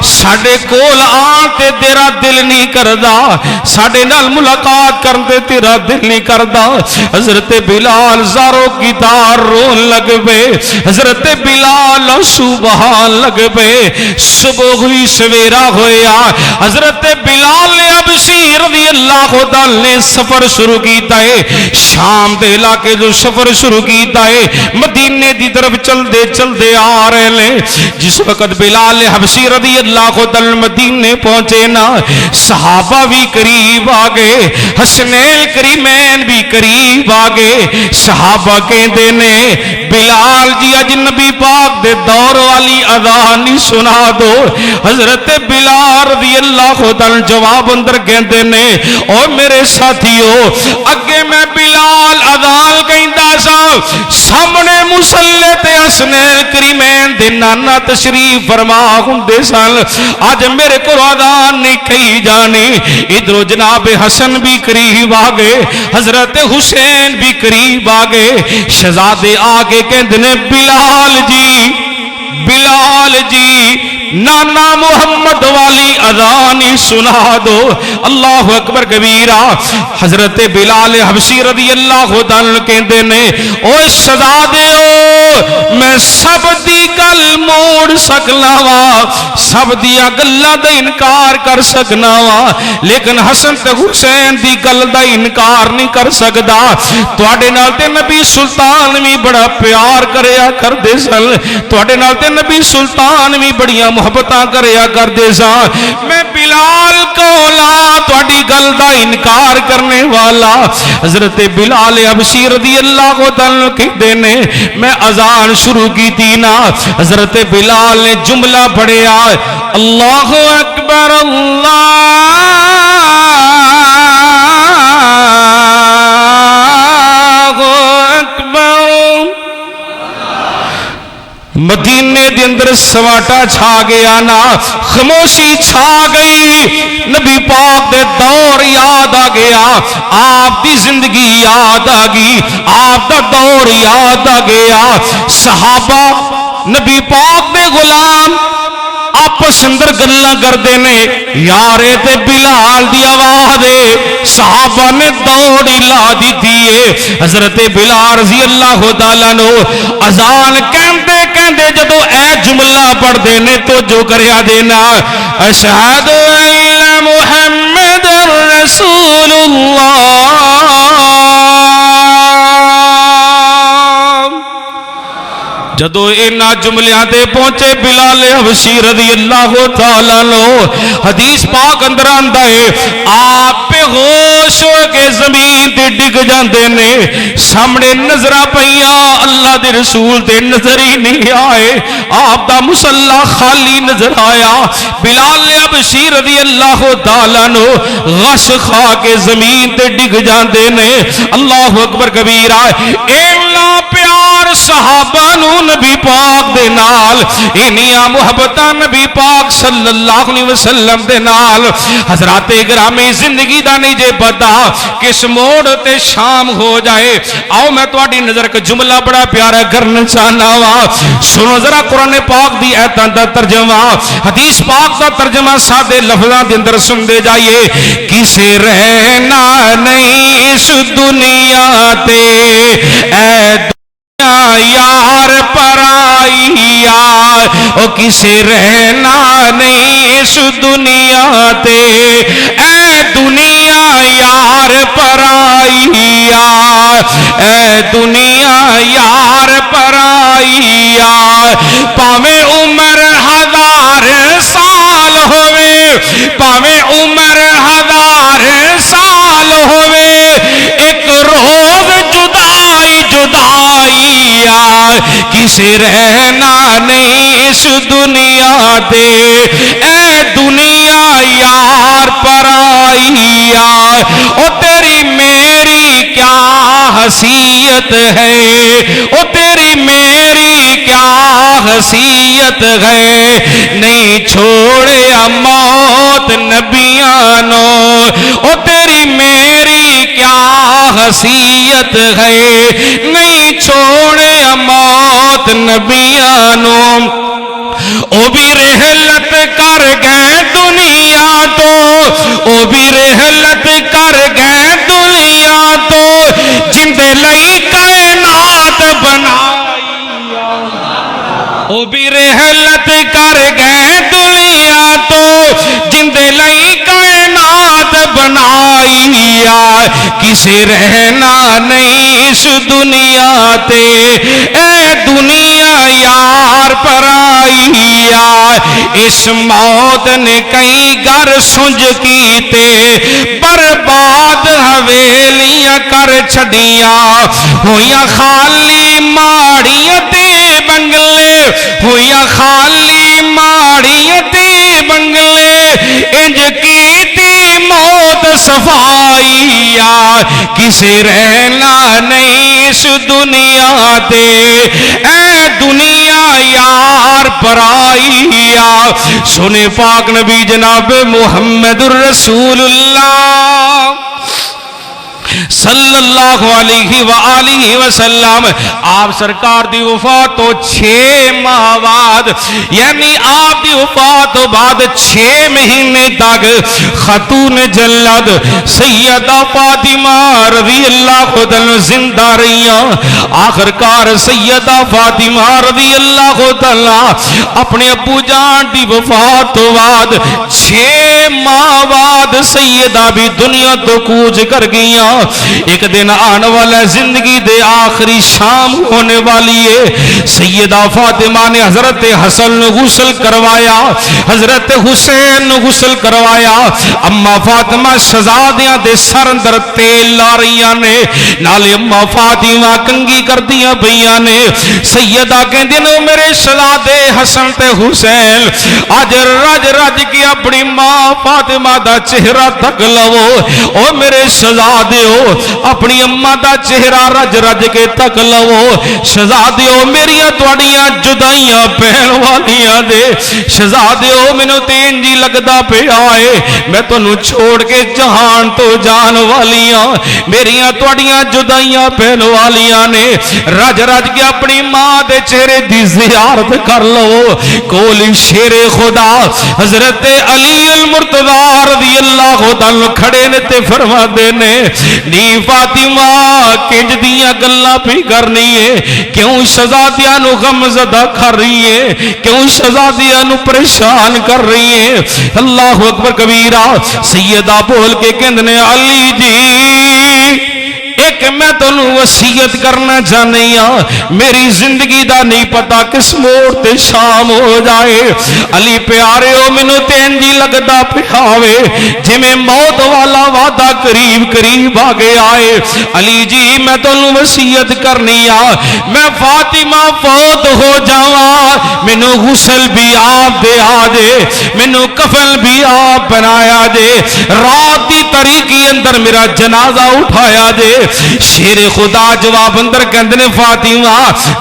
ساڑے کول آتے تیرا دل نہیں کردہ ساڑے نال ملاقات کرتے تیرا دل نہیں کردہ حضرت بلال زاروں کی تار رون لگ بے حضرت بلال سبحان لگ بے صبح ہوئی سویرہ ہویا حضرت بلال حبشی رضی اللہ تعالی نے سفر شروع کیتا ہے شام دے علاقے جو سفر شروع کیتا ہے مدینے دی طرف چل دے آ رہے لیں جس وقت بلال حبشی رضی اللہ تعالی مدینے پہنچے نا صحابہ بھی قریب آگے حسنین کریمین بھی قریب آگے صحابہ کہندے نے بلال جی اج نبی پاک دے دور والی اذانی سنا دو حضرت بلال رضی اللہ تعالی جواب اندر کہندے نے او میرے ساتھیو اگے میں بلال اذان کہندا سا سامنے مسلح تے حسنین کریمین دے نانا تشریف فرما ہوندے سن آج میرے کو اذان نہیں کہی جانی ادھر جناب حسن بھی قریب آگے حضرت حسین بھی قریب آگے شہزادے آگے کہندے بلال جی نانا محمد والی اذانی سنا دو اللہ اکبر کبیرہ حضرت بلال حبشی رضی اللہ تعالی کہندے نے او شہزادے میں سب دی گل موڑ سکنا وا سب دیا گلاں دا انکار کر سکنا وا لیکن حسن تے حسین دی گل دا انکار نہیں کر سکدا تواڈے نال تے نبی سلطان بھی بڑا پیار کریا کردے سن تواڈے نال تے نبی سلطان بھی بڑیاں محبتاں کریا کردے سن میں بلال کولا تواڈی گل دا انکار کرنے والا حضرت بلال حبشی رضی اللہ تعالی کہندے نے میں اذان شروع کی تھی نا حضرت بلال نے جملہ پڑھیا اللہ اکبر اللہ اکبر مدینے دے اندر سواٹا چھا گیا نا خاموشی چھا گئی نبی پاک دے دور یاد آ گیا آپ دی زندگی یاد آ گئی آپ دا دور یاد آ گیا صحابہ نبی پاک دے غلام آپس اندر گلاں کردے نے یارے تے بلال دی آواز ہے صحابہ نے دوڑی لا دیتی ہے حضرت بلال رضی اللہ تعالیٰ عنہ اذان کہندے کہندے جدو اے جملہ پڑھ دینے تو جو کریا دینا اشہد ان محمد رسول اللہ جدو اینا جملیاں دے پہنچے بلال حبشی رضی اللہ تعالیٰ عنہ حدیث پاک اندر آندا ہے آپ پہ ہوش ہو کے زمین تے ڈگ جاندے نے سامنے نظرہ پئیاں اللہ دے رسول تے نظر ہی نہیں آئے آپ دا مصلی خالی نظر آیا بلال حبشی رضی اللہ تعالیٰ عنہ غش کھا کے زمین تے ڈگ جاندے نے اللہ اکبر کبیرہ اینا پیار صحابہ نو نبی پاک دے نال انیاں محبتہ نبی پاک صلی اللہ علیہ وسلم دے نال حضرات گرامی زندگی دا نہیں جے پتا کس موڑ تے شام ہو جائے آؤ میں تو آڈی نظر کا جملہ بڑا پیارا کرنا چاہنا وا سنو ذرا قرآن پاک دی ایتان دا ترجمہ حدیث پاک دا ترجمہ سادے لفظان دے اندر سن دے جائیے کسے رہنا نہیں اس دنیا تے اے یار پرائی یار او کسے رہنا نہیں اس دنیا تے اے دنیا یار پرائی یار اے دنیا یار پرائی یار پاویں عمر ہزار سال ہوئے پاویں عمر ہزار سال ہوئے ایک روز جدائی جدائی یار کسے رہنا نہیں اس دنیا تے اے دنیا یار پرائی یار او تیری میری کیا حیثیت ہے او تیری میری کیا حیثیت ہے نہیں چھوڑیا موت نبیانو او تیری میری کیا حیثیت ہے نہیں چھوڑے موت نبیانو او بھی رحلت کر گئے دنیا تو او بھی رحلت کر گئے دنیا تو جندے لئی کائنات بنائی او بھی رحلت کر گئے دنیا تو جندے لئی کائنات بنائی یار کسے رہنا نہیں اس دنیا تے اے دنیا یار پرائی یار اس موت نے کئی گھر سنج کیتے برباد حویلیاں کر چھڑیاں ہویاں خالی ماڑیاں تے بنگلے ہویاں خالی ماڑیاں تے بنگلے انج کیتی موت صفائی یار کسے رہنا نہیں اس دنیا تے اے دنیا یار پرائی یار سنے پاک نبی جناب محمد الرسول اللہ صلی اللہ علیہ وآلہ وسلم آپ سرکار دی وفات تو 6 ماہ بعد یعنی آپ دی وفات تو بعد 6 مہینے تک خاتون جلد سیدہ فاطمہ رضی اللہ عنہ زندہ رہیاں آخرکار سیدہ فاطمہ رضی اللہ عنہ اپنے ابو جان دی وفات تو بعد 6 ماہ بعد سیدہ بھی دنیا تو کوچ کر گئیاں ایک دن آنے والا زندگی دے آخری شام ہونے والی ہے سیدہ فاطمہ نے حضرت حسن نے غسل کروایا حضرت حسین نے غسل کروایا اما فاطمہ شہزادیاں دے سر اندر تیل لا رہیاں نے نالے اما فاطمہ کنگی کر دیا بھئیاں نے سیدہ کہن دنوں میرے شہزادے حسن تے حسین آج رج رج کی اپنی ماں فاطمہ دا چہرہ تک لو او میرے شہزادے ہو اپنی اماں دا چہرہ رج رج کے تک لو شہزادیو میریاں توڑیاں جدائیاں پہن والیاں دے شہزادیو مینوں تین جی لگدا پہ آئے میں تنوں چھوڑ کے جہان تو جان والیاں میریاں توڑیاں جدائیاں پہن والیاں نے رج رج کے اپنی ماں دے چہرے دی زیارت کر لو کولی شیر خدا حضرت علی المرتضی رضی اللہ عنہ کھڑے نے تے فرما دینے ਨੀ ਫਾਤਿਮਾ ਕਿੰਜ ਦੀਆਂ ਗੱਲਾਂ ਵੀ ਕਰਨੀ ਏ ਕਿਉਂ ਸ਼ਹਜ਼ਾਦਿਆਂ ਨੂੰ ਗਮਜ਼ਦਾ ਕਰ ਰਹੀ ਏ ਕਿਉਂ ਸ਼ਹਜ਼ਾਦਿਆਂ ਨੂੰ ਪਰੇਸ਼ਾਨ ਕਰ ਰਹੀ ਏ ਅੱਲਾਹੁ ਅਕਬਰ ਕਬੀਰਾ ਸੈਯਦਾ ਬੋਲ ਕੇ ਕਹਿੰਦੇ ਨੇ ਅਲੀ ਜੀ ایک میں تنو وصیت کرنا چاہنی ہاں میری زندگی دا نہیں پتا کس موڑ تے شام ہو جائے علی پیارے ہو منو تین جی لگدا پہاوے جی میں موت والا وعدہ قریب قریب آگے آئے علی جی میں تنو وصیت کرنی ہاں میں فاطمہ فوت ہو جاواں منو غسل بھی آپ دے آجے منو کفن بھی آپ بنایا جے رات دی طریقی اندر میرا جنازہ اٹھایا جے شیر خدا جواب اندر کہندے نے فاطمہ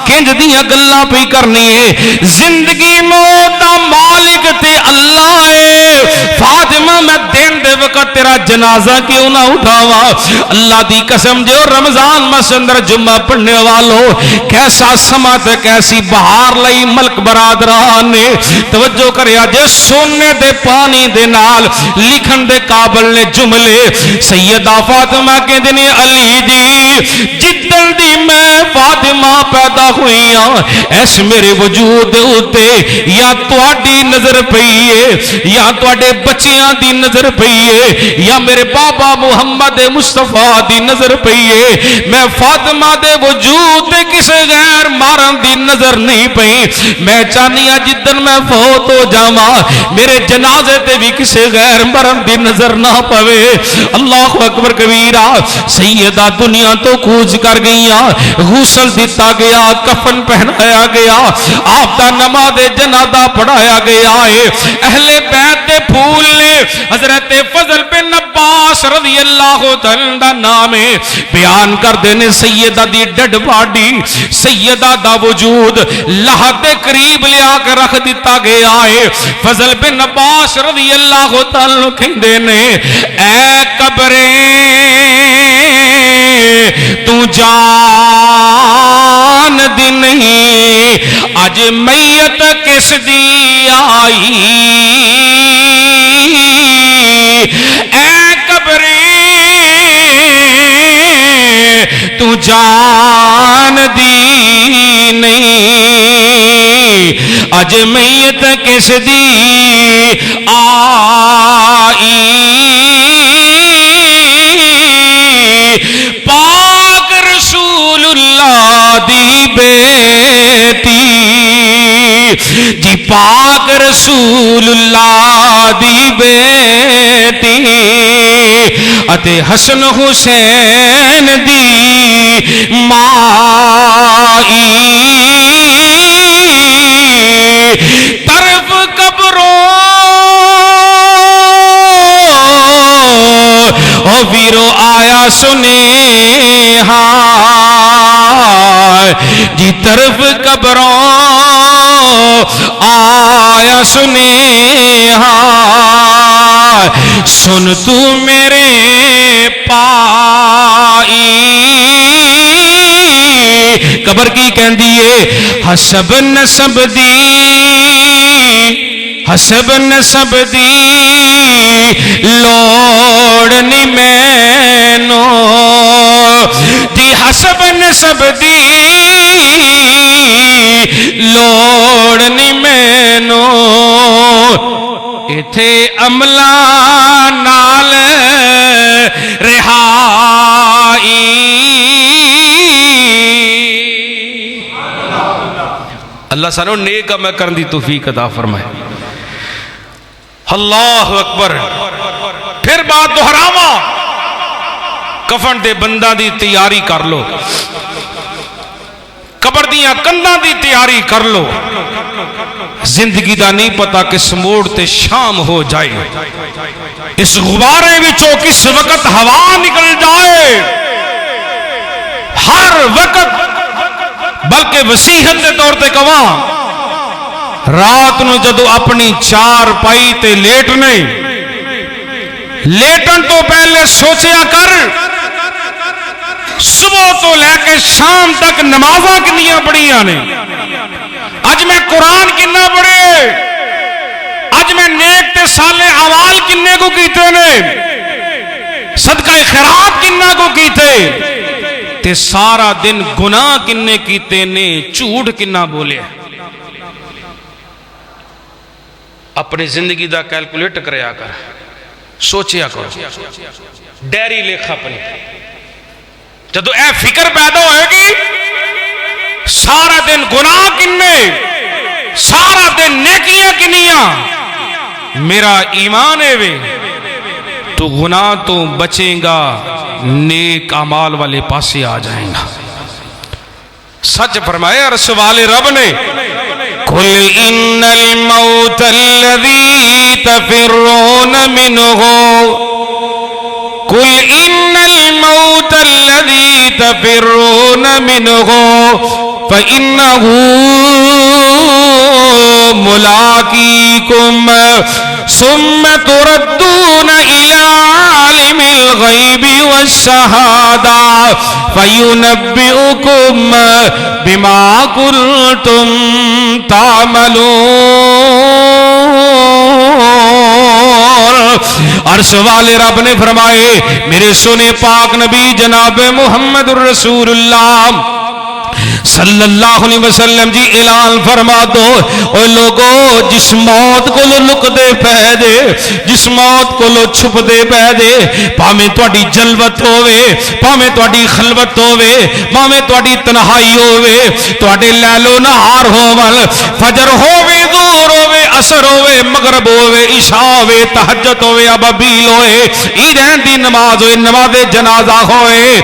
کنج دیاں گلاں پئی کرنی ہے زندگی موت دا مالک تے اللہ ہے فاطمہ میں دن دے وقت تیرا جنازہ کیوں نہ اٹھاواں اللہ دی قسم جو رمضان مس اندر جمعہ پڑھنے والوں کیسا سما تے کیسی بہار لئی ملک برادران نے توجہ کریا جے سونے دے پانی دے نال لکھن دے قابل نے جملے سیدہ فاطمہ کہندے نے علی جی جدل دی میں فاطمہ پیدا ہوئی ہاں ایس میرے وجود ہوتے یا تواڈی نظر پئیے یا تواڈے بچیاں دی نظر پئیے یا میرے بابا محمد مصطفیٰ دی نظر پئیے میں فاطمہ دے وجود دے کسے غیر مارن دی نظر نہیں پئی میں چاہنیا جدن میں فوت ہو جاواں میرے جنازے تے بھی کسے غیر مرن دی نظر نہ پوے اللہ اکبر کبیرہ سیدہ دنیا تو کوچ کر گئیاں غسل دیتا گیا کفن پہنایا گیا آپ دا نماز جنازہ پڑھایا گیا ہے اہل بیت دے پھول نے حضرت فضل بن عباس رضی اللہ تعالیٰ نام بیان کر دینے سیدہ دی ڈڈ باڈی سیدہ دا وجود لحد قریب لیا کر رکھ دیتا گیا ہے فضل بن عباس رضی اللہ تعالیٰ کہندے نے اے قبریں تو جان دی نہیں آج میت کس دی آئی اے قبریں تو جان دی نہیں آج میت کس دی آئی پاک رسول اللہ دی بیٹی جی پاک رسول اللہ دی بیٹی اتے حسن حسین دی مائی طرف قبروں او ویرو آیا سنے ہاں جی طرف قبروں آیا سنے ہاں سن تو میرے پائی قبر کی کہندیے حسب نسب دی حسب نسب دی لوڑنی مینو دی حسب نسب دی لوڑنی مینو ایتھے عملہ نال رہائی اللہ سانو نیک عمل کرن دی توفیق عطا فرمائے اللہ اکبر پھر بات دہراواں کفن دے بندہ دی تیاری کر لو قبر دیاں کنداں دی تیاری کر لو زندگی دا نہیں پتا کس موڑ تے شام ہو جائے اس غبارے وچوں کس وقت ہوا نکل جائے ہر وقت بلکہ وسیحت دے طور تے کواں رات نو جدو اپنی چار پائی تے لیٹنے لیٹن تو پہلے سوچیا کر صبح تو لے کے شام تک نمازاں کنیاں پڑھیاں نے اج میں قرآن کنا پڑھے اج میں نیک تے صالح اعمال کنے کو کیتے نے صدقہ خیرات کننا کو کیتے تے سارا دن گناہ کنے کیتے نے جھوٹ کنا بولے اپنی زندگی دا کیلکولیٹ کریا کر سوچیا کرو ڈیری لکھ اپنی جدو اے فکر پیدا ہوئے گی سارا دن گناہ کنے سارا دن نیکیاں کنیاں میرا ایمان ہے وے تو گناہ تو بچیں گا نیک اعمال والے پاسے آ جائیں گا سچ فرمایا رسول رب نے قل ان الموت الذي تفرون منه قل ان الموت الذي تفرون منه فإنه ملاقيكم ثم تردون إلى عالم الغيب والشهادة فينبئكم بما كنتم تعملون عرش والے رب نے فرمائے میرے سنے پاک نبی جناب محمد الرسول اللہ صلی اللہ علیہ وسلم جی اعلان فرما دو اے لوگو جس موت کو لک دے پہ دے جس موت کو چھپ دے پہ دے پاویں تواڈی جلوت ہووے پاویں تواڈی خلوت ہووے پاویں تواڈی تنہائی ہووے تواڈے لیل و نہار ہون فجر ہووے ظہر ہووے عصر ہووے مغرب ہووے عشاء ہووے تہجد ہووے ابابیل ہوئے عیدین دی نماز ہوئے نماز جنازہ ہوئے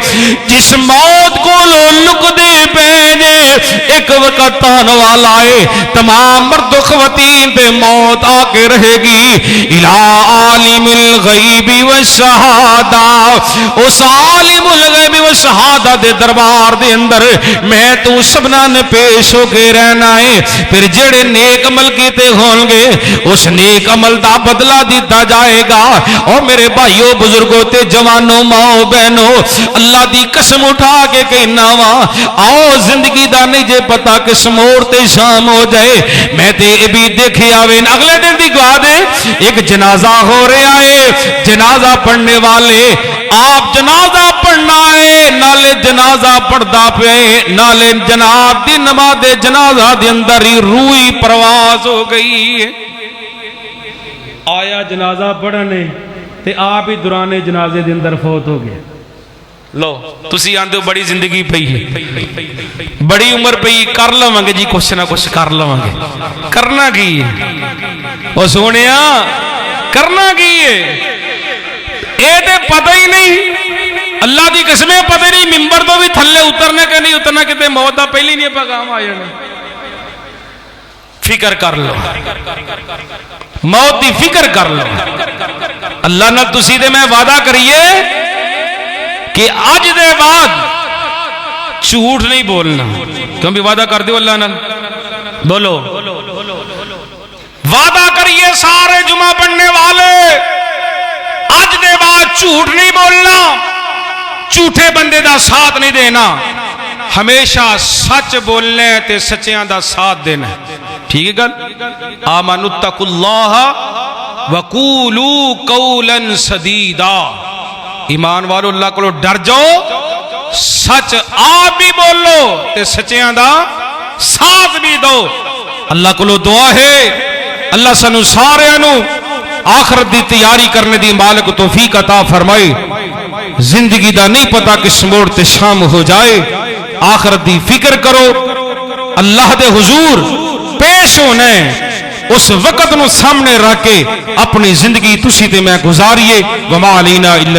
جس موت کو لک دے پہ ایک وقت آنے والا ہے تمام مرد و خواتین پہ موت آ کے رہے گی الہ عالم الغیب والشہادہ اس عالم الغیب والشہادہ دے دربار دے اندر میں تو سبنا نے پیش ہو کے رہنا ہے پھر جڑے نیک عمل کیتے ہوں گے اس نیک عمل دا بدلہ دیتا جائے گا اور میرے بھائیوں بزرگوں تے جوانوں ماں بہنوں اللہ دی قسم اٹھا کے کہنا وا آؤ زندگی دا نہیں جے پتا کہ سمور تے شام ہو جائے میں تے بھی دیکھے آوین اگلے دن دی گواہ دے ایک جنازہ ہو رہا ہے جنازہ پڑھنے والے آپ جنازہ پڑھنا ہے نالے جنازہ پڑھدا پہ نالے جناب دی نماز جنازہ دے اندر ہی روئی پرواز ہو گئی ہے آیا جنازہ پڑھنے تے آپ ہی دوران جنازے دے اندر فوت ہو گئے لو تسی آندے ہو بڑی زندگی پئی ہے بڑی عمر پئی کر لواں گے جی کچھ نہ کچھ کر لواں گے کرنا کی ہے او سونیا کرنا کی ہے اے تے پتہ ہی نہیں اللہ دی قسمیں پتہ نہیں منبر تو بھی تھلے اترنے کے نہیں اترنا کتے موت دا پہلی نہیں پیغام آیا نا فکر کر لو موت دی فکر کر لو اللہ نہ تسی دے میں وعدہ کریے کہ آج دے بعد جھوٹ نہیں بولنا کیوں بھی وعدہ کر دیو اللہ نہ بولو وعدہ کریے سارے جمعہ پڑھنے والے آج دے بعد جھوٹ نہیں بولنا جھوٹے بندے دا ساتھ نہیں دینا ہمیشہ سچ بولنے تے سچیاں دا ساتھ دینا ٹھیک ہے گل آمنوا اتقوا اللہ وقولوا قولا سدیدا ایمان والو اللہ کو ڈر جاؤ سچ آپ بھی بولو تے سچیاں دا ساتھ بھی دو اللہ کو دعا ہے اللہ سنو سارے انو آخرت دی تیاری کرنے دی مالک توفیق عطا فرمائے زندگی دا نہیں پتا کس موڑ تے شام ہو جائے آخرت دی فکر کرو اللہ دے حضور پیش ہونے اس وقت نو سامنے رکھ کے اپنی زندگی تسی تے میں گزاریے وما علینا الا